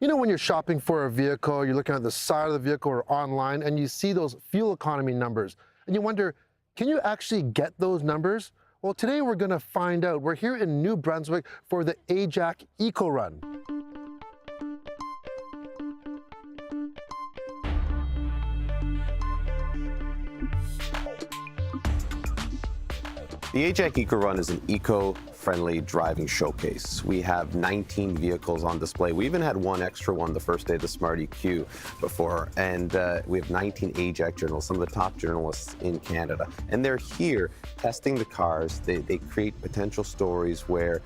You know, when you're shopping for a vehicle, you're looking at the side of the vehicle or online, and you see those fuel economy numbers, and you wonder, can you actually get those numbers? Well, today we're going to find out. We're here in New Brunswick for the AJAC EcoRun. The AJAC EcoRun is an eco-friendly driving showcase. We have 19 vehicles on display. We even had one extra one the first day of the Smart EQ before, and we have 19 AJAC journalists, some of the top journalists in Canada. And they're here testing the cars. They create potential stories where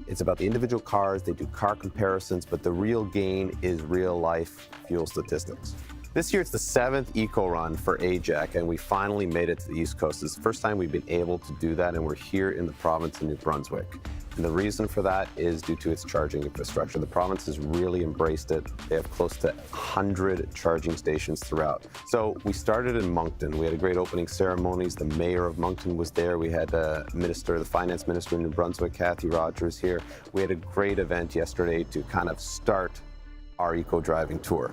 it's about the individual cars, they do car comparisons, but the real gain is real-life fuel statistics. This year, it's the 7th EcoRun for AJAC, and we finally made it to the East Coast. It's the first time we've been able to do that, and we're here in the province of New Brunswick. And the reason for that is due to its charging infrastructure. The province has really embraced it. They have close to 100 charging stations throughout. So we started in Moncton. We had a great opening ceremonies. The mayor of Moncton was there. We had the finance minister in New Brunswick, Kathy Rogers, here. We had a great event yesterday to kind of start our eco-driving tour.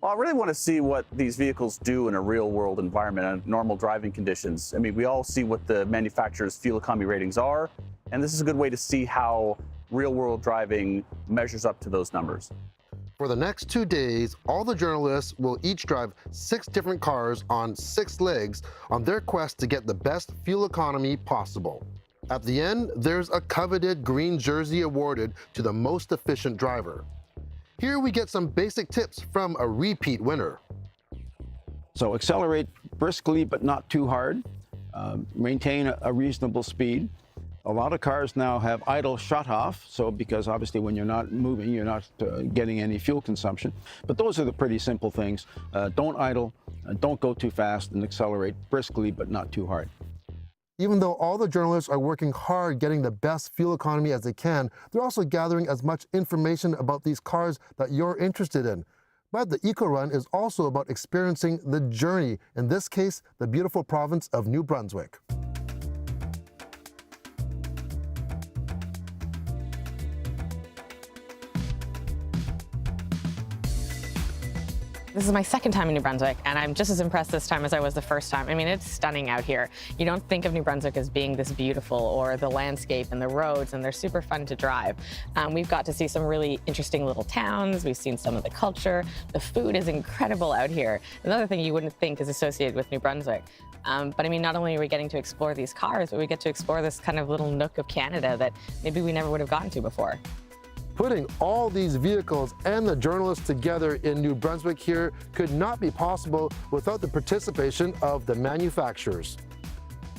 Well, I really want to see what these vehicles do in a real-world environment and normal driving conditions. I mean, we all see what the manufacturer's fuel economy ratings are, and this is a good way to see how real-world driving measures up to those numbers. For the next 2 days, all the journalists will each drive 6 different cars on 6 legs on their quest to get the best fuel economy possible. At the end, there's a coveted green jersey awarded to the most efficient driver. Here we get some basic tips from a repeat winner. So accelerate briskly but not too hard. Maintain a reasonable speed. A lot of cars now have idle shut-off, so because obviously when you're not moving, you're not getting any fuel consumption. But those are the pretty simple things. Don't idle, don't go too fast, and accelerate briskly but not too hard. Even though all the journalists are working hard getting the best fuel economy as they can, they're also gathering as much information about these cars that you're interested in. But the EcoRun is also about experiencing the journey, in this case, the beautiful province of New Brunswick. This is my second time in New Brunswick, and I'm just as impressed this time as I was the first time. I mean, it's stunning out here. You don't think of New Brunswick as being this beautiful, or the landscape and the roads, and they're super fun to drive. We've got to see some really interesting little towns. We've seen some of the culture. The food is incredible out here. Another thing you wouldn't think is associated with New Brunswick. But I mean, not only are we getting to explore these cars, but we get to explore this kind of little nook of Canada that maybe we never would have gotten to before. Putting all these vehicles and the journalists together in New Brunswick here could not be possible without the participation of the manufacturers.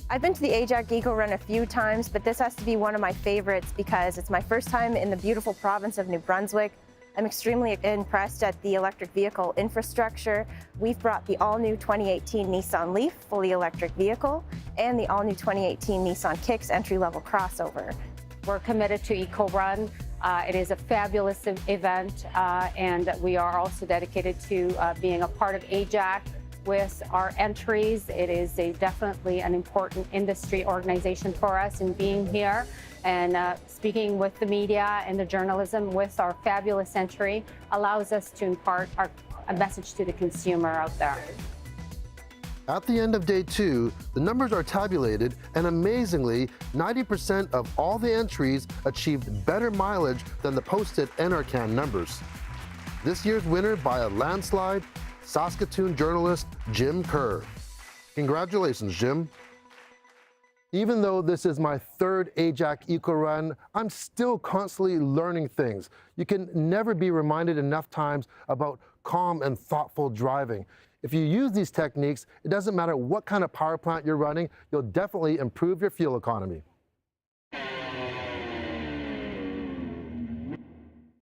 I've been to the AJAC EcoRun a few times, but this has to be one of my favorites because it's my first time in the beautiful province of New Brunswick. I'm extremely impressed at the electric vehicle infrastructure. We've brought the all-new 2018 Nissan Leaf fully electric vehicle and the all-new 2018 Nissan Kicks entry-level crossover. We're committed to EcoRun. It is a fabulous event, and we are also dedicated to being a part of AJAC with our entries. It is definitely an important industry organization for us in being here and speaking with the media and the journalism with our fabulous entry allows us to impart a message to the consumer out there. At the end of day 2, the numbers are tabulated, and amazingly, 90% of all the entries achieved better mileage than the posted NRCan numbers. This year's winner by a landslide, Saskatoon journalist Jim Kerr. Congratulations, Jim. Even though this is my 3rd AJAC EcoRun, I'm still constantly learning things. You can never be reminded enough times about calm and thoughtful driving. If you use these techniques, it doesn't matter what kind of power plant you're running, you'll definitely improve your fuel economy.